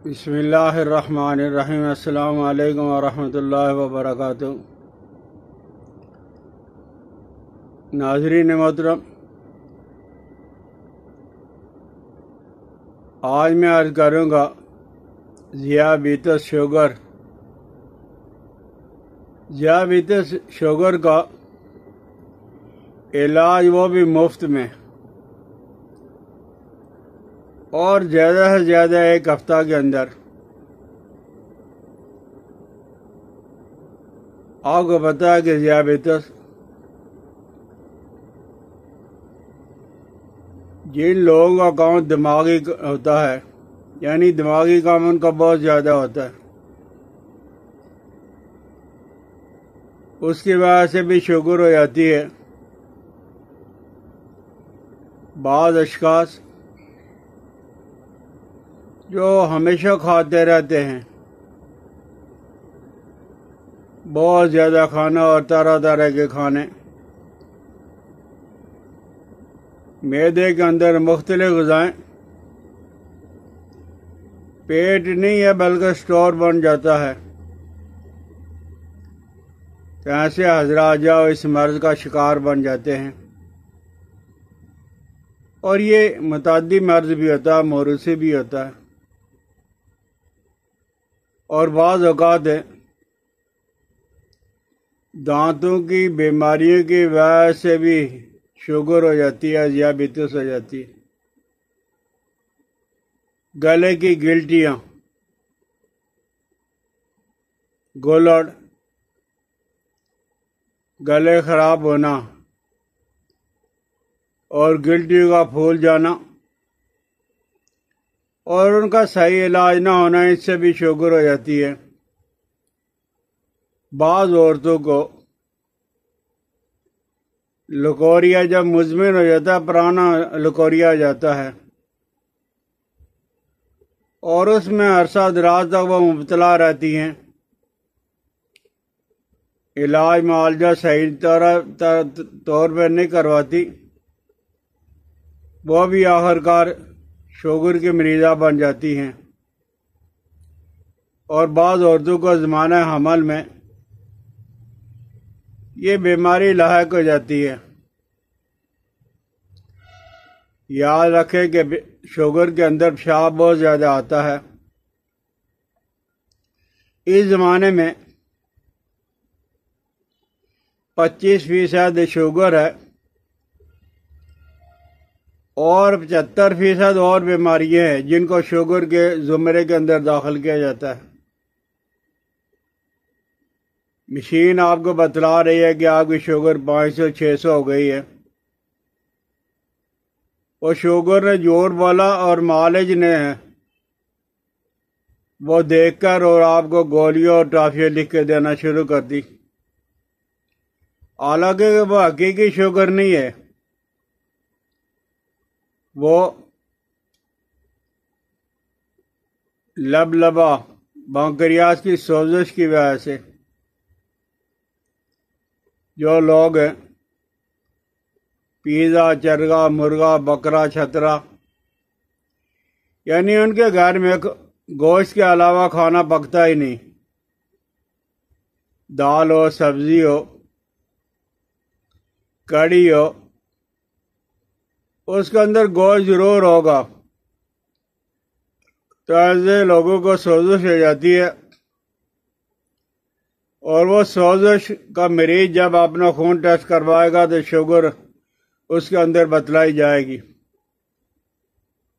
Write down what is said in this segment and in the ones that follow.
بسم اللہ الرحمن الرحیم۔ السلام علیکم ورحمۃ اللہ وبرکاتہ۔ ناظرین محترم، آج میں عرض کروں گا ذیابیطس شوگر کا علاج، وہ بھی مفت میں، اور زیادہ سے زیادہ ایک ہفتہ کے اندر۔ آپ کو پتہ ہے کہ ذیابیطس جن لوگوں کا کام دماغی ہوتا ہے، یعنی دماغی کام ان کا بہت زیادہ ہوتا ہے، اس کی وجہ سے بھی شوگر ہو جاتی ہے۔ بعض اشخاص جو ہمیشہ کھاتے رہتے ہیں بہت زیادہ کھانا اور طرح طرح کے کھانے، معدے کے اندر مختلف غذائیں، پیٹ نہیں ہے بلکہ سٹور بن جاتا ہے، تو ایسے حضرات جاؤ اس مرض کا شکار بن جاتے ہیں۔ اور یہ متعدی مرض بھی ہوتا ہے، موروثی بھی ہوتا ہے، اور بعض اوقات دانتوں کی بیماریوں کی وجہ سے بھی شوگر ہو جاتی ہے، ذیابیطس ہو جاتی ہے۔ گلے کی گلٹیاں، گولڑ، گلے خراب ہونا اور گلٹیوں کا پھول جانا اور ان کا صحیح علاج نہ ہونا، اس سے بھی شوگر ہو جاتی ہے۔ بعض عورتوں کو لکوریا جب مزمن ہو جاتا ہے، پرانا لکوریا آ جاتا ہے، اور اس میں عرصہ دراز تک وہ مبتلا رہتی ہیں، علاج معالجہ صحیح طور پہ نہیں کرواتی، وہ بھی آخرکار شوگر کی مریضہ بن جاتی ہیں۔ اور بعض عورتوں کو زمانہ حمل میں یہ بیماری لاحق ہو جاتی ہے۔ یاد رکھیں کہ شوگر کے اندر پیشاب بہت زیادہ آتا ہے۔ اس زمانے میں 25% شوگر ہے اور 75% اور بیماریاں ہیں جن کو شوگر کے زمرے کے اندر داخل کیا جاتا ہے۔ مشین آپ کو بتلا رہی ہے کہ آپ کی شوگر 500-600 ہو گئی ہے، وہ شوگر نے جھوٹ بولا اور معالج نے وہ دیکھ کر اور آپ کو گولیاں اور ٹافیاں لکھ کے دینا شروع کر دی، حالانکہ وہ حقیقی شوگر نہیں ہے، وہ لبا بنکریاس کی سوزش کی وجہ سے جو لوگ پیزا، چرگا، مرغا، بکرا، چھترا، یعنی ان کے گھر میں گوشت کے علاوہ کھانا پکتا ہی نہیں، دال ہو، سبزی ہو، کڑھی ہو، اس کے اندر گوشت ضرور ہوگا، تو ایسے لوگوں کو سوزش ہو جاتی ہے، اور وہ سوزش کا مریض جب اپنا خون ٹیسٹ کروائے گا تو شوگر اس کے اندر بتلائی جائے گی۔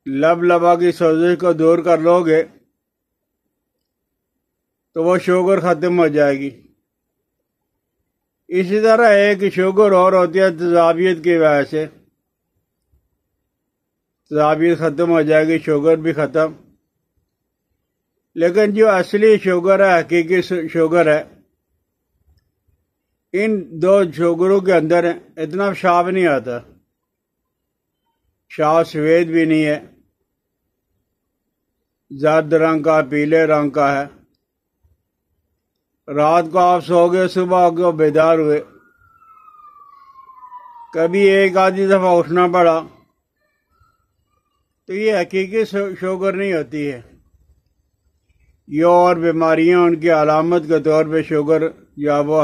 لبا کی سوزش کو دور کر لو گے تو وہ شوگر ختم ہو جائے گی۔ اسی طرح ایک شوگر اور ہوتی ہے تیزابیت کی وجہ سے، تیزابیت ختم ہو جائے گی، شوگر بھی ختم۔ لیکن جو اصلی شوگر ہے، حقیقی شوگر ہے، ان دو شوگروں کے اندر اتنا پیشاب نہیں آتا، پیشاب سفید بھی نہیں ہے، زرد رنگ کا، پیلے رنگ کا ہے۔ رات کو آپ سو گئے، صبح کو بیدار ہوئے، کبھی ایک آدھی دفعہ اٹھنا پڑا، تو یہ حقیقی شوگر نہیں ہوتی ہے۔ یہ اور بیماریاں ان کی علامت کے طور پہ شوگر یا وہ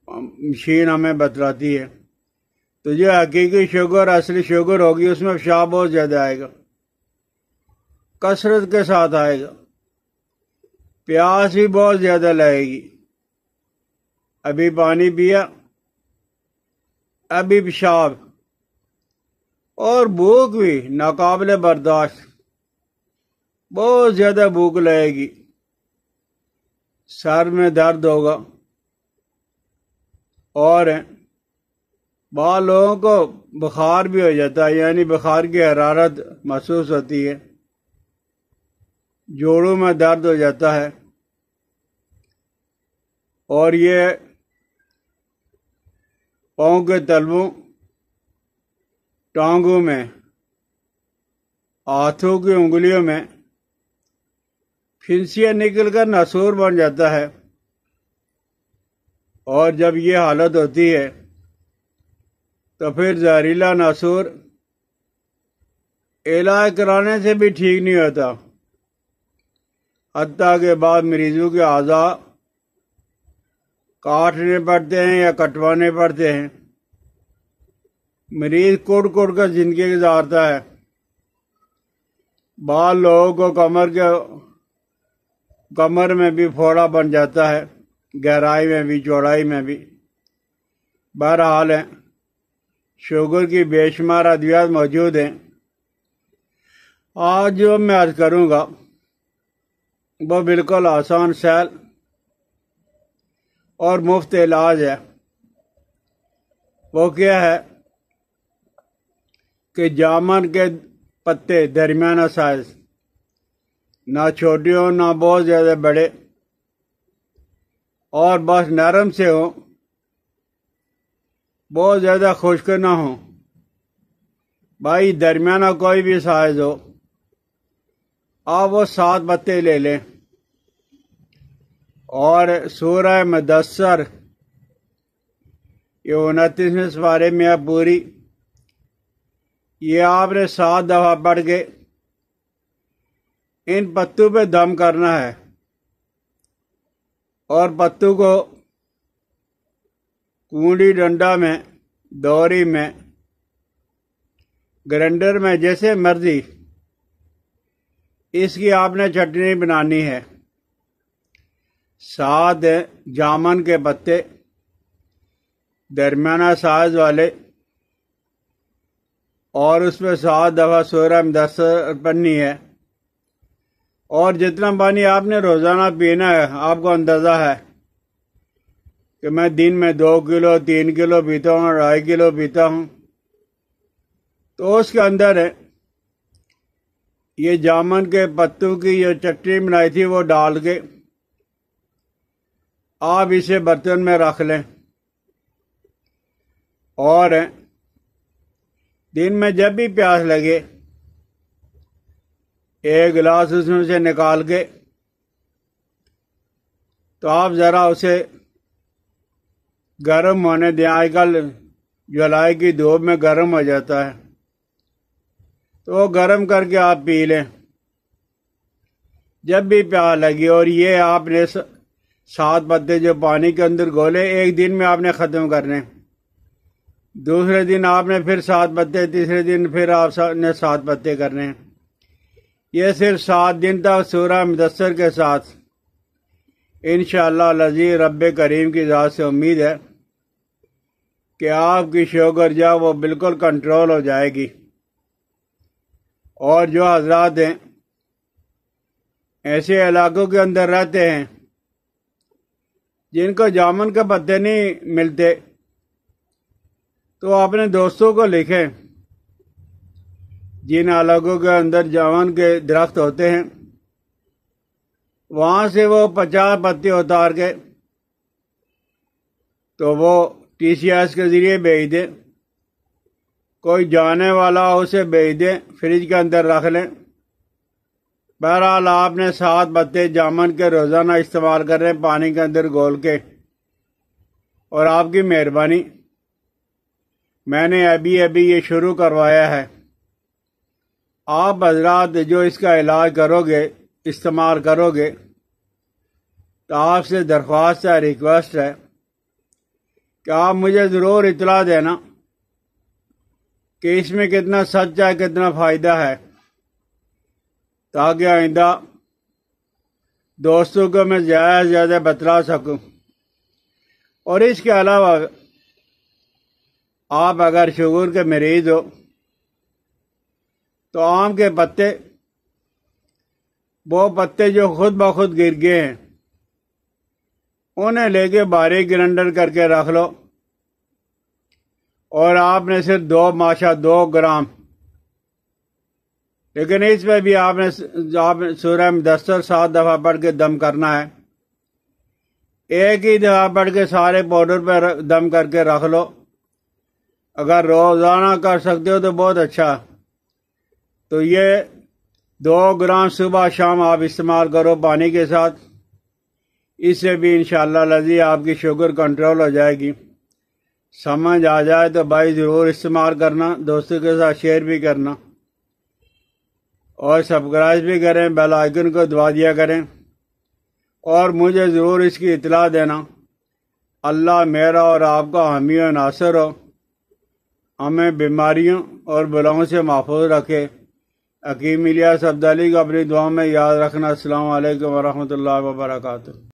مشین ہمیں بتلاتی ہے۔ تو جو حقیقی شوگر اصلی شوگر ہوگی اس میں افشا بہت زیادہ آئے گا، کثرت کے ساتھ آئے گا، پیاس بھی بہت زیادہ لگے گی، ابھی پانی پیا ابھی پیشاب، اور بھوک بھی ناقابل برداشت، بہت زیادہ بھوک لگے گی، سر میں درد ہوگا، اور بعض لوگوں کو بخار بھی ہو جاتا ہے، یعنی بخار کی حرارت محسوس ہوتی ہے، جوڑوں میں درد ہو جاتا ہے، اور یہ پاؤں کے تلووں، ٹانگوں میں، ہاتھوں کی انگلیوں میں پھنسیاں نکل کر ناسور بن جاتا ہے، اور جب یہ حالت ہوتی ہے تو پھر زہریلا ناسور علاج کرانے سے بھی ٹھیک نہیں ہوتا، حتیٰ کہ بعض مریضوں کے اعضاء کاٹنے پڑتے ہیں یا کٹوانے پڑتے ہیں، مریض کوڑ کوڑ کر زندگی گزارتا ہے۔ بعض لوگوں کو کمر میں بھی پھوڑا بن جاتا ہے، گہرائی میں بھی چوڑائی میں بھی۔ بہرحال ہے، شوگر کی بے شمار ادویات موجود ہیں۔ آج جو میں عرض کروں گا وہ بالکل آسان سہل اور مفت علاج ہے۔ وہ کیا ہے کہ جامن کے پتے درمیانہ سائز، نہ چھوٹے ہوں نہ بہت زیادہ بڑے، اور بس نرم سے ہوں، بہت زیادہ خشک نہ ہوں، بھائی درمیانہ کوئی بھی سائز ہو، آپ وہ 7 پتے لے لیں، اور سورہ مدثر یہ 29ویں سپارے میں ہے پوری، یہ آپ نے 7 دفعہ پڑھ کے ان پتوں پہ دم کرنا ہے، اور پتوں کو کنڈی ڈنڈا میں، دوری میں، گرینڈر میں، جیسے مرضی اس کی آپ نے چٹنی بنانی ہے۔ 7 جامن کے پتے درمیانہ سائز والے، اور اس میں 7 دفعہ سورہ مدثر پڑھنی ہے، اور جتنا پانی آپ نے روزانہ پینا ہے، آپ کو اندازہ ہے کہ میں دن میں 2 کلو 3 کلو پیتا ہوں، 2.5 کلو پیتا ہوں، تو اس کے اندر یہ جامن کے پتوں کی جو چٹنی بنائی تھی وہ ڈال کے آپ اسے برتن میں رکھ لیں، اور دن میں جب بھی پیاس لگے 1 گلاس اس میں سے نکال کے تو آپ ذرا اسے گرم ہونے دیں۔ آج کل جولائی کی دھوپ میں گرم ہو جاتا ہے، تو وہ گرم کر کے آپ پی لیں جب بھی پیاس لگی۔ اور یہ آپ نے 7 پتے جو پانی کے اندر گھولے، 1 دن میں آپ نے ختم کرنے، دوسرے دن آپ نے پھر 7 پتے، تیسرے دن پھر آپ نے 7 پتے کرنے۔ یہ صرف 7 دن تک سورہ مدثر کے ساتھ انشاءاللہ العزیز رب کریم کی ذات سے امید ہے کہ آپ کی شوگر جو وہ بالکل کنٹرول ہو جائے گی۔ اور جو حضرات ہیں ایسے علاقوں کے اندر رہتے ہیں جن کو جامن کے پتے نہیں ملتے، تو اپنے دوستوں کو لکھیں جن علاقوں کے اندر جامن کے درخت ہوتے ہیں، وہاں سے وہ 50 پتے اتار کے تو وہ TCS کے ذریعے بھیج دیں، کوئی جانے والا اسے بھیج دیں، فریج کے اندر رکھ لیں۔ بہرحال آپ نے 7 پتے جامن کے روزانہ استعمال کر رہے ہیں پانی کے اندر گھول کے، اور آپ کی مہربانی، میں نے ابھی یہ شروع کروایا ہے۔ آپ حضرات جو اس کا علاج کرو گے استعمال کرو گے تو آپ سے درخواست ہے، ریکویسٹ ہے کہ آپ مجھے ضرور اطلاع دینا کہ اس میں کتنا سچ ہے، کتنا فائدہ ہے، تاکہ آئندہ دوستوں کو میں زیادہ سے زیادہ بتلا سکوں۔ اور اس کے علاوہ آپ اگر شوگر کے مریض ہو تو آم کے پتے، وہ پتے جو خود بخود گر گئے ہیں، انہیں لے کے باریک گرائنڈر کر کے رکھ لو، اور آپ نے صرف 2 گرام، لیکن اس میں بھی آپ نے سورہ مدثر 7 دفعہ پڑھ کے دم کرنا ہے۔ ایک ہی دفعہ پڑھ کے سارے پاؤڈر پہ دم کر کے رکھ لو۔ اگر روزانہ کر سکتے ہو تو بہت اچھا۔ تو یہ 2 گرام صبح شام آپ استعمال کرو پانی کے ساتھ، اس سے بھی انشاءاللہ العزیز آپ کی شوگر کنٹرول ہو جائے گی۔ سمجھ آ جائے تو بھائی ضرور استعمال کرنا، دوستوں کے ساتھ شیئر بھی کرنا، اور سبسکرائب بھی کریں، بیل آئیکن کو دبا دیا کریں، اور مجھے ضرور اس کی اطلاع دینا۔ اللہ میرا اور آپ کا حامی و ناصر ہو، ہمیں بیماریوں اور بلاؤں سے محفوظ رکھے۔ حکیم الیاس عبدالی کو اپنی دعا میں یاد رکھنا۔ السلام علیکم ورحمۃ اللہ وبرکاتہ۔